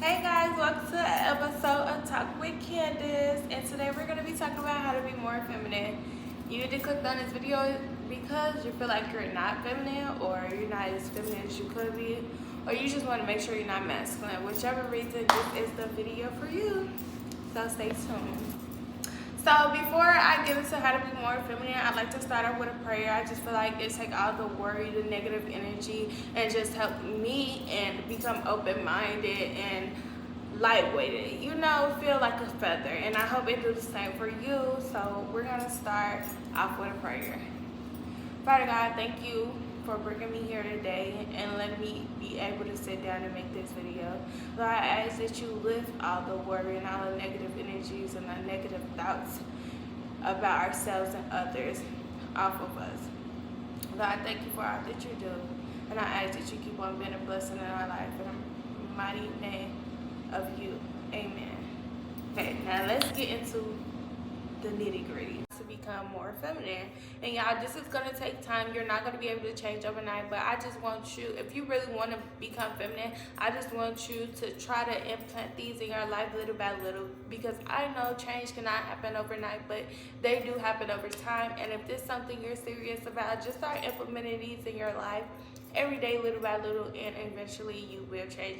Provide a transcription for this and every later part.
Hey guys, welcome to an episode of Talk with Candace, and today we're going to be talking about how to be more feminine. You either clicked on this video because you feel like you're not feminine, or you're not as feminine as you could be, or you just want to make sure you're not masculine. Whichever reason, this is the video for you, so stay tuned. So before I get into how to be more feminine, I'd like to start off with a prayer. I just feel like it take all the worry, the negative energy, and just help me and become open-minded and lightweighted. Feel like a feather. And I hope it do the same for you. So we're gonna start off with a prayer. Father God, thank you for bringing me here today and letting me be able to sit down and make this video. Lord, I ask that you lift all the worry and all the negative energies and the negative thoughts about ourselves and others off of us. Lord, I thank you for all that you do. And I ask that you keep on being a blessing in our life. In the mighty name of you. Amen. Okay, now let's get into the nitty-gritty to become more feminine. And y'all, this is gonna take time. You're not gonna be able to change overnight, but I just want you, if you really want to become feminine, I just want you to try to implant these in your life little by little, because I know change cannot happen overnight, but they do happen over time. And if this is something you're serious about, just start implementing these in your life every day, little by little, and eventually you will change.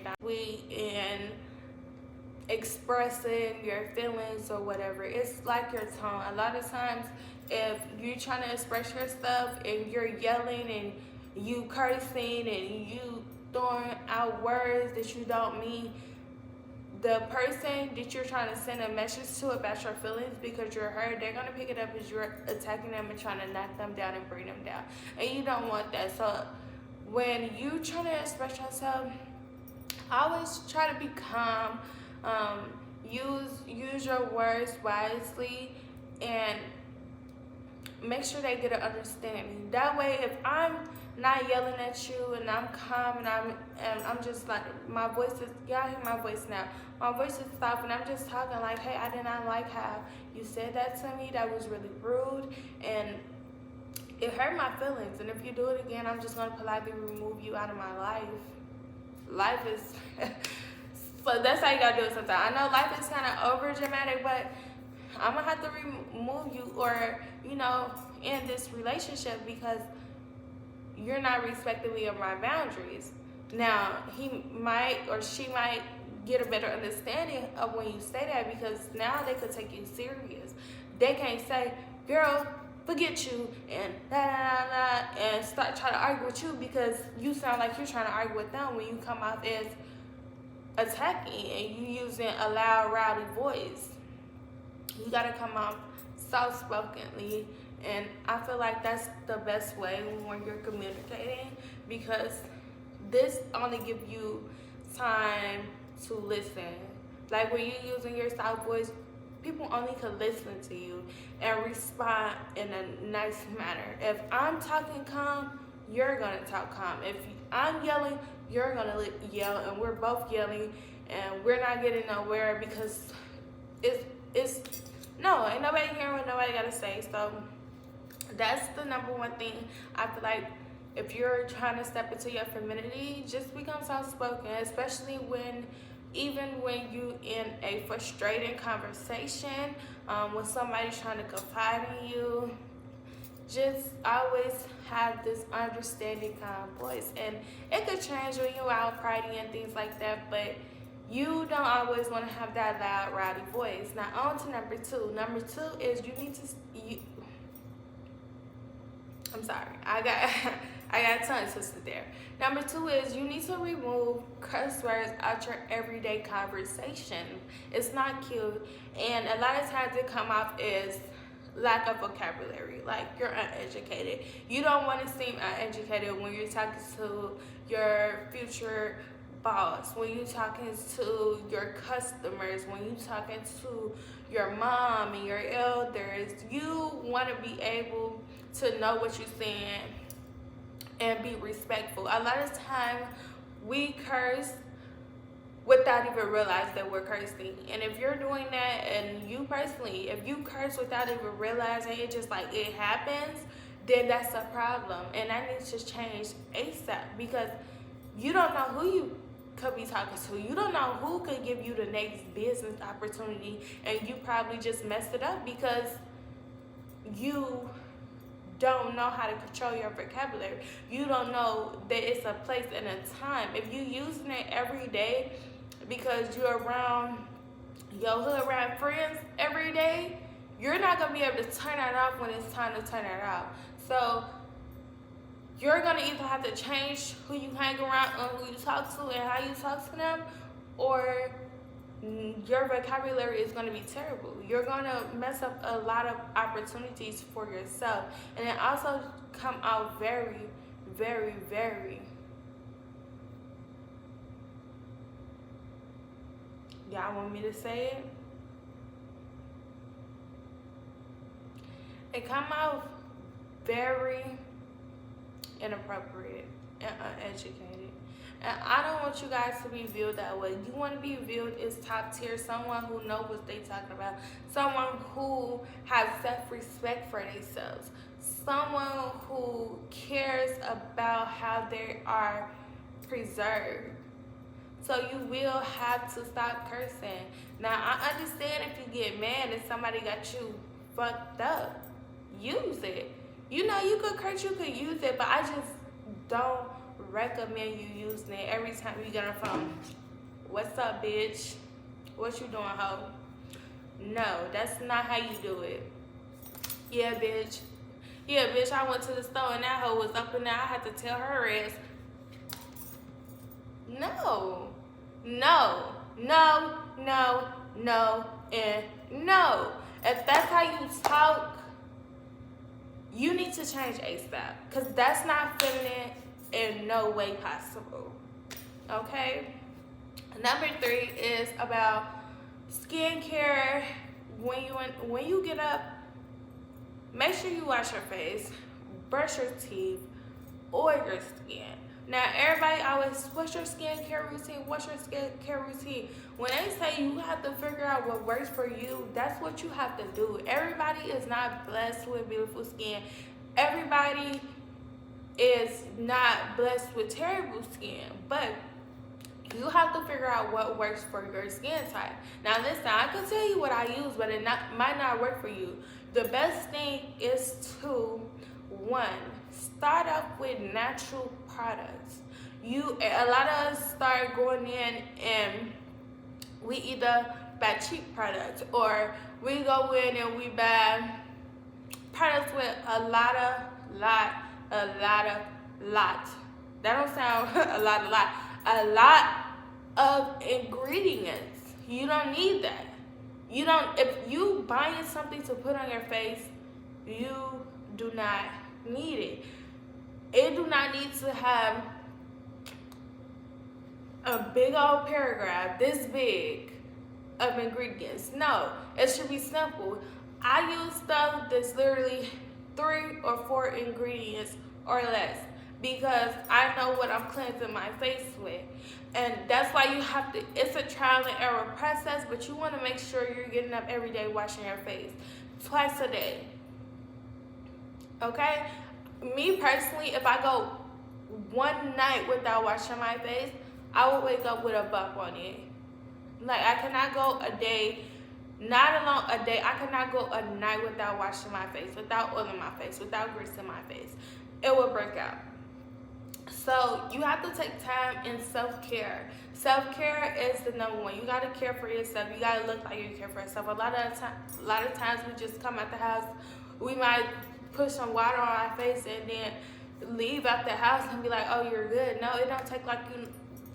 Expressing your feelings or whatever, it's like your tone. A lot of times if you're trying to express your stuff and you're yelling and you cursing and you throwing out words that you don't mean, the person that you're trying to send a message to about your feelings because you're hurt, they're going to pick it up as you're attacking them and trying to knock them down and bring them down, and you don't want that. So when you try to express yourself, always try to be calm. Use your words wisely and make sure they get an understanding. That way, if I'm not yelling at you and I'm calm and I'm just like, my voice is, y'all hear my voice now. My voice is soft and I'm just talking like, hey, I did not like how you said that to me. That was really rude and it hurt my feelings. And if you do it again, I'm just gonna politely remove you out of my life. Life is. So that's how you gotta do it sometimes. I know life is kind of over dramatic, but I'm gonna have to remove you or, end this relationship because you're not respecting me of my boundaries. Now, he might or she might get a better understanding of when you say that, because now they could take you serious. They can't say, girl, forget you and and start trying to argue with you, because you sound like you're trying to argue with them when you come out as attacking and you using a loud, rowdy voice. You gotta come off soft-spokenly, and I feel like that's the best way when you're communicating, because this only gives you time to listen. Like when you're using your soft voice, people only can listen to you and respond in a nice manner. If I'm talking calm, you're gonna talk calm. If I'm yelling, you're gonna yell, and we're both yelling, and we're not getting nowhere, because ain't nobody hearing what nobody gotta say. So that's the number one thing. I feel like if you're trying to step into your femininity, just become soft-spoken, especially when you in a frustrating conversation, when somebody's trying to confide in you. Just always have this understanding, calm voice, and it could change when you're out partying and things like that, but you don't always want to have that loud, rowdy voice. Now on to number two. Number two is I'm sorry, I got tongue twisted there. Number two is you need to remove curse words out your everyday conversation. It's not cute, and a lot of times it come off as lack of vocabulary, like you're uneducated. You don't want to seem uneducated when you're talking to your future boss, when you're talking to your customers, when you're talking to your mom and your elders. You want to be able to know what you're saying and be respectful. A lot of time we curse without even realizing that we're cursing. And if you're doing that, and you personally, if you curse without even realizing it, just like it happens, then that's a problem. And that needs to change ASAP, because you don't know who you could be talking to. You don't know who could give you the next business opportunity, and you probably just messed it up because you don't know how to control your vocabulary. You don't know that it's a place and a time. If you using it every day because you're around your hood rat friends every day, you're not gonna be able to turn that off when it's time to turn it off. So you're gonna either have to change who you hang around and who you talk to and how you talk to them, or your vocabulary is gonna be terrible. You're gonna mess up a lot of opportunities for yourself, and it also come out very, very, very. Y'all want me to say it? It come out very inappropriate and uneducated. And I don't want you guys to be viewed that way. You want to be viewed as top tier, someone who knows what they talking about, someone who has self-respect for themselves, someone who cares about how they are preserved. So you will have to stop cursing. Now, I understand if you get mad and somebody got you fucked up. Use it. You know, you could curse, you could use it, but I just don't recommend you using it every time you get on the phone. What's up, bitch? What you doing, hoe? No, that's not how you do it. Yeah, bitch. Yeah, bitch, I went to the store and that hoe was up in there. I had to tell her ass. No. No. No. No. No. And no. If that's how you talk, you need to change ASAP, because that's not feminine in no way possible. Okay? Number 3 is about skincare. When you get up, make sure you wash your face, brush your teeth, oil your skin. Now, everybody always, what's your skincare routine? What's your skincare routine? When they say you have to figure out what works for you, that's what you have to do. Everybody is not blessed with beautiful skin. Everybody is not blessed with terrible skin. But you have to figure out what works for your skin type. Now, listen, I can tell you what I use, but it might not work for you. The best thing is to, 1, start off with natural products. A lot of us start going in and we either buy cheap products, or we go in and we buy products with a lot. That don't sound a lot of ingredients. You don't need that. If you buying something to put on your face, you do not need it. It do not need to have a big old paragraph this big of ingredients. No, it should be simple. I use stuff that's literally 3 or 4 ingredients or less, because I know what I'm cleansing my face with. And that's why you have to, it's a trial and error process, but you want to make sure you're getting up every day washing your face twice a day. Okay? Me personally, if I go one night without washing my face, I will wake up with a bump on it. Like, I cannot go a day, not alone a day, I cannot go a night without washing my face, without oiling my face, without greasing my face. It will break out. So you have to take time in self-care. Self-care is the number 1. You gotta care for yourself. You gotta look like you care for yourself. A lot of times we just come out the house, we might put some water on our face and then leave out the house and be like, oh, you're good. No, it don't take like you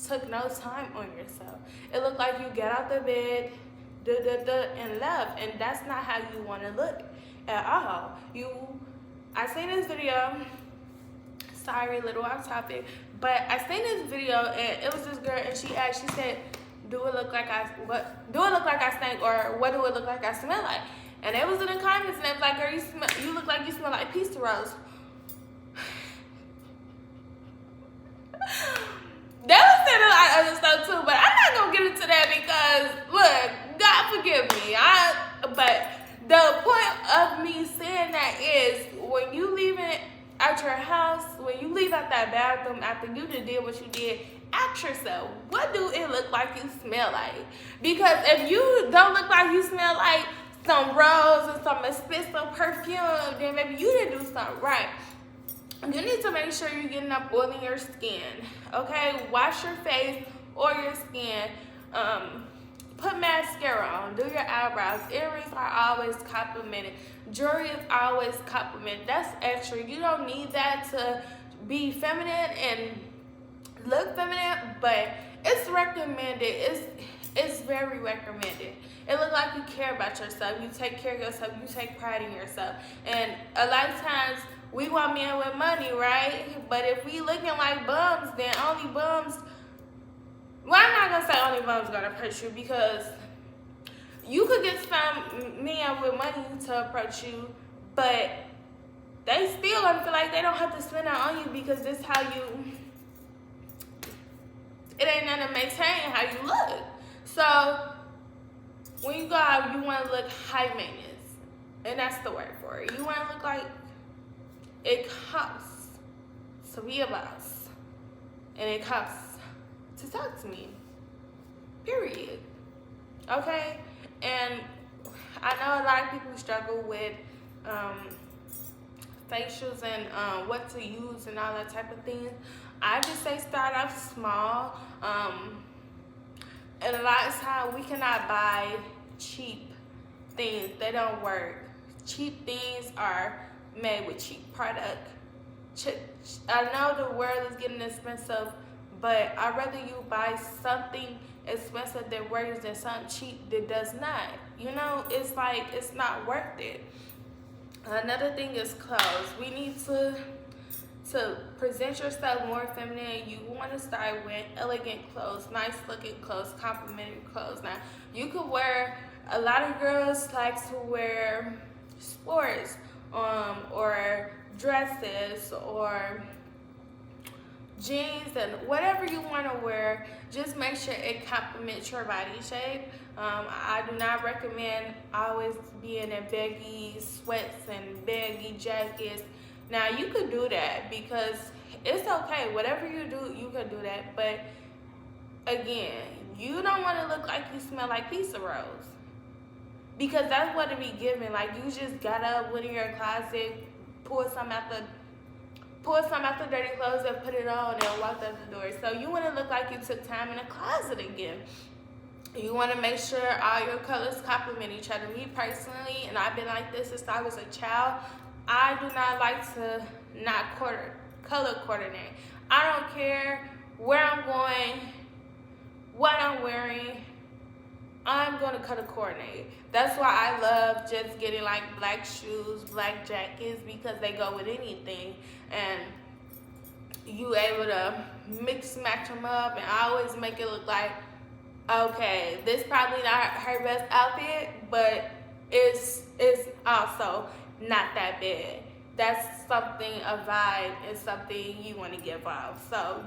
took no time on yourself. It looked like you get out the bed, and left, and that's not how you want to look at all. I seen this video. Sorry, little off topic, but I seen this video and it was this girl and she said, do it look like I stink, or what do it look like I smell like? And it was in the comments and it was like, girl, you look like you smell like pizza rolls. That was saying a lot of other stuff too, but I'm not gonna get into that because look, God forgive me. But the point of me saying that is, when you leaving out out your house, when you leave out that bathroom after you did what you did, ask yourself, what do it look like you smell like? Because if you don't look like you smell like some rose or some expensive perfume, then maybe you didn't do something right. You need to make sure you're getting enough oil in your skin, okay? Wash your face or your skin. Put mascara on. Do your eyebrows. Earrings are always complimented. Jewelry is always complimented. That's extra. You don't need that to be feminine and look feminine, but it's recommended. It's very recommended. It looks like you care about yourself. You take care of yourself. You take pride in yourself. And a lot of times, we want men with money, right? But if we looking like bums, then only bums. Well, I'm not gonna say only bums gonna approach you, because you could get some men with money to approach you, but they still gonna feel like they don't have to spend that on you, because this how you. It ain't nothing to maintain how you look. So when you go out, you want to look high maintenance, and that's the word for it. You want to look like it costs to be a boss, and it costs to talk to me, period. Okay? And I know a lot of people struggle with facials and what to use and all that type of things. I just say start off small. And a lot of times we cannot buy cheap things. They don't work. Cheap things are made with cheap product. I know the world is getting expensive, but I'd rather you buy something expensive that works than something cheap that does not. You know, it's like, it's not worth it. Another thing is clothes. We need to present yourself more feminine. You want to start with elegant clothes, nice looking clothes, complimentary clothes. Now, you could wear, a lot of girls like to wear sports, or dresses, or jeans, and whatever you want to wear. Just make sure it complements your body shape. I do not recommend always being in baggy sweats and baggy jackets. Now, you could do that, because it's okay. Whatever you do, you can do that. But again, you don't want to look like you smell like Pizza Rose, because that's what it be giving. Like, you just got up, went in your closet, pulled some out the dirty clothes and put it on and walked out the door. So you want to look like you took time in the closet again. You want to make sure all your colors complement each other. Me personally, and I've been like this since I was a child, I do not like to not color coordinate. I don't care where I'm going, what I'm wearing, I'm going to color coordinate. That's why I love just getting like black shoes, black jackets, because they go with anything. And you able to mix match them up, and I always make it look like, okay, this probably not her best outfit, but it's also not that bad. That's something, a vibe, is something you want to give off. So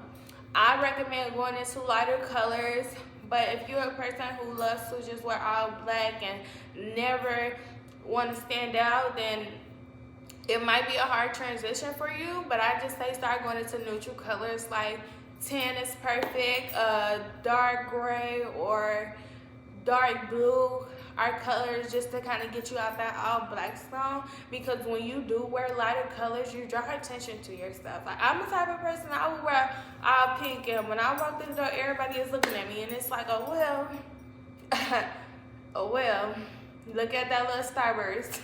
I recommend going into lighter colors. But if you're a person who loves to just wear all black and never want to stand out, then it might be a hard transition for you. But I just say start going into neutral colors, like tan is perfect, dark gray or dark blue are colors just to kind of get you out that all black zone. Because when you do wear lighter colors, you draw attention to yourself. Like, I'm the type of person, I would wear all pink, and when I walk through the door, everybody is looking at me, and it's like, oh well, oh well, look at that little starburst.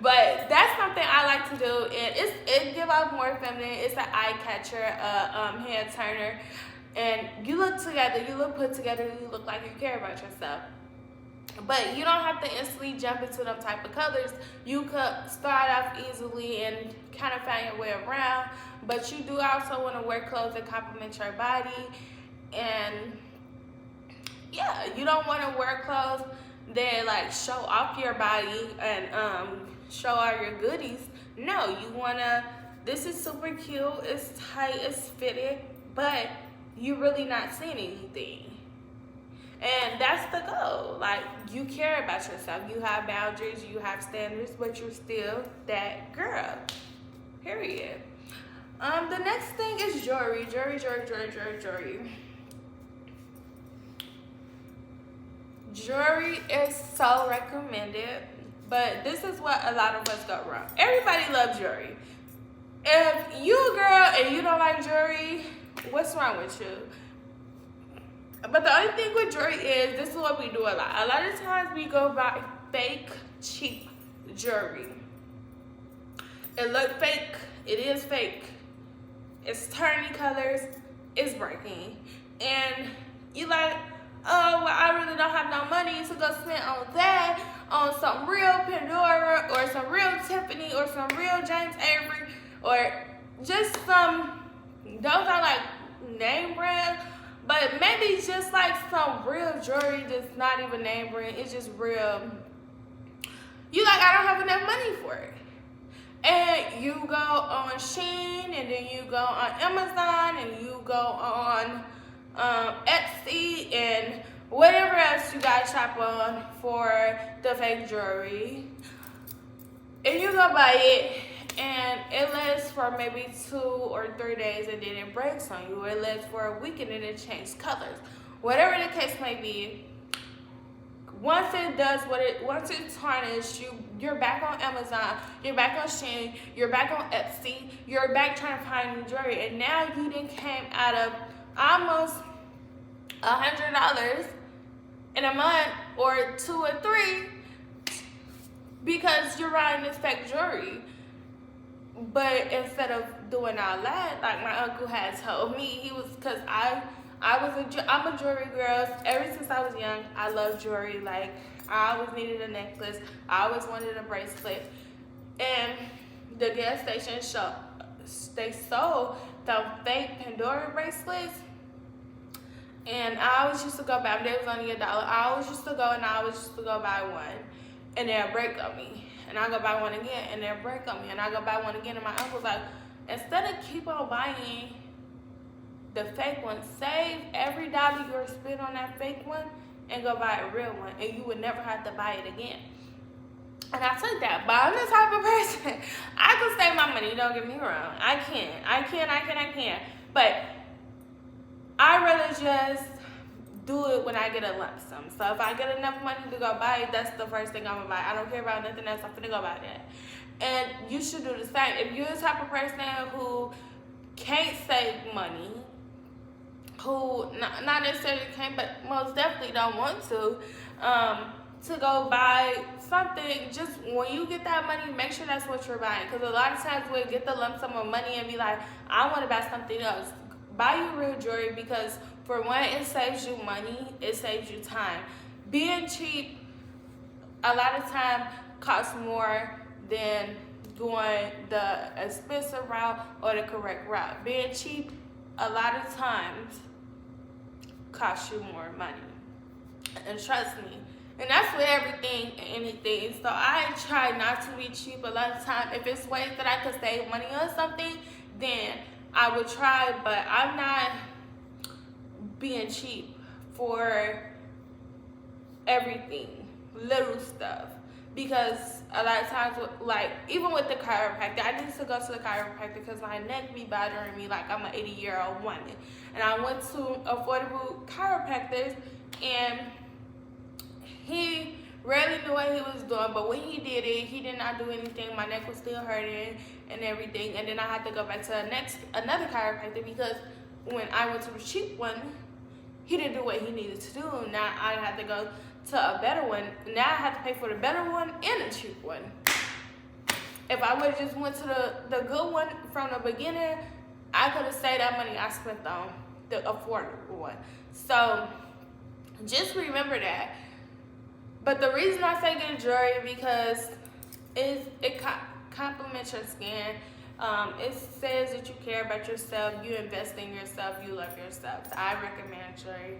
But that's something I like to do, and it give off more feminine. It's an eye catcher, hand turner, and you look together, you look put together, you look like you care about yourself. But you don't have to instantly jump into them type of colors. You could start off easily and kind of find your way around. But you do also want to wear clothes that complement your body. And yeah, you don't want to wear clothes that like show off your body and show all your goodies. No, you want to, this is super cute, it's tight, it's fitted, but you're really not seeing anything. And that's the goal. Like, you care about yourself. You have boundaries, you have standards, but you're still that girl. Period. The next thing is jewelry. Jewelry is so recommended, but this is what a lot of us go wrong. Everybody loves jewelry. If you a girl and you don't like jewelry, what's wrong with you? But the only thing with jewelry is, this is what we do a lot. A lot of times we go buy fake, cheap jewelry. It look fake. It is fake. It's turny colors. It's breaking. And you like, oh, well, I really don't have no money to go spend on that, on some real Pandora or some real Tiffany or some real James Avery or just some, those are like name brand, but maybe just like some real jewelry that's not even name brand. It's just real. You like, I don't have enough money for it. And you go on Shein, and then you go on Amazon, and you go on Etsy, and whatever else you guys shop on for the fake jewelry. And you go buy it, and it lasts for maybe 2 or 3 days, and then it breaks on you. It lasts for a week, and then it changes colors. Whatever the case may be, once it tarnished, you're back on Amazon, you're back on Shein, you're back on Etsy, you're back trying to find new jewelry, and now you done came out of almost $100 in a month or 2 or 3 because you're buying this fake jewelry. But instead of doing all that, like my uncle had told me, he was, because I'm a jewelry girl. Ever since I was young, I love jewelry. Like, I always needed a necklace. I always wanted a bracelet. And the gas station they sold the fake Pandora bracelets. And I always used to go buy them. They was only $1. I always used to go and I always used to go buy one. And they'll break on me. And I go buy one again and they'll break on me. And I go buy one again and my uncle's like, instead of keep on buying the fake one, save every dollar you're spend on that fake one and go buy a real one, and you would never have to buy it again. And I took that, but I'm the type of person, I can save my money, don't get me wrong. I can. But I rather just do it when I get a lump sum. So if I get enough money to go buy it, that's the first thing I'm gonna buy. I don't care about nothing else, I'm finna go buy that. And you should do the same. If you're the type of person who can't save money, who not necessarily can't, but most definitely don't want to go buy something, just when you get that money, make sure that's what you're buying. Because a lot of times we'll get the lump sum of money and be like, I want to buy something else. Buy you real jewelry, because for one, it saves you money, it saves you time. Being cheap, a lot of time, costs more than going the expensive route or the correct route. Being cheap, a lot of times, costs you more money. And trust me, and that's with everything and anything. So I try not to be cheap a lot of time. If it's ways that I could save money on something, then I would try, but I'm not being cheap for everything, little stuff. Because a lot of times, like, even with the chiropractor, I need to go to the chiropractor because my neck be bothering me like I'm an 80-year-old woman. And I went to affordable chiropractors, and he rarely knew what he was doing, but when he did it, he did not do anything. My neck was still hurting and everything. And then I had to go back to another chiropractor because when I went to the cheap one, he didn't do what he needed to do. Now I had to go to a better one. Now I have to pay for the better one and the cheap one. If I would have just went to the good one from the beginning, I could have saved that money I spent on the affordable one. So just remember that. But the reason I say get jewelry because it complements your skin. It says that you care about yourself, you invest in yourself, you love yourself. So I recommend jewelry.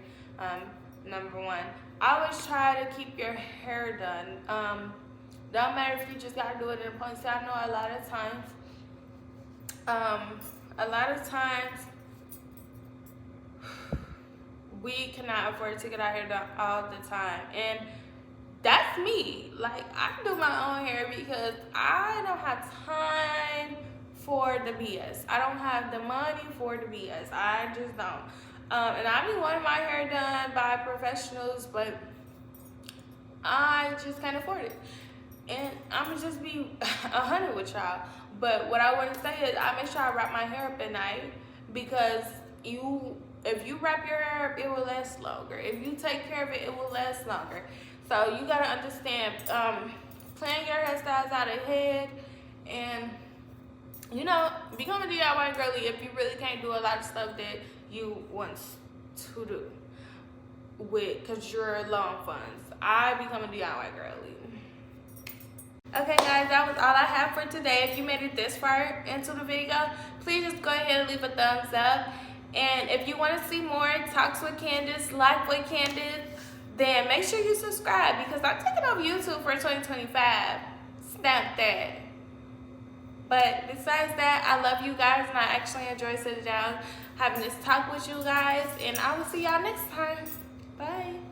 Number one, always try to keep your hair done. Don't matter if you just gotta do it in a ponytail. I know a lot of times we cannot afford to get our hair done all the time, and that's me. Like, I do my own hair because I don't have time for the BS. I don't have the money for the BS. I just don't. And I be wanting my hair done by professionals, but I just can't afford it. And I'm gonna just be 100 with y'all. But what I want to say is, I make sure I wrap my hair up at night, because if you wrap your hair up, it will last longer. If you take care of it, it will last longer. So you gotta understand, plan your hairstyles out ahead, and become a DIY girly if you really can't do a lot of stuff that you want to do because you're low on funds. I become a DIY girly. Okay guys, that was all I have for today. If you made it this far into the video, please just go ahead and leave a thumbs up. And if you want to see more Talks with Candace, Life with Candace, then make sure you subscribe, because I'm taking over YouTube for 2025. Stamp that. But besides that, I love you guys, and I actually enjoy sitting down having this talk with you guys. And I will see y'all next time. Bye.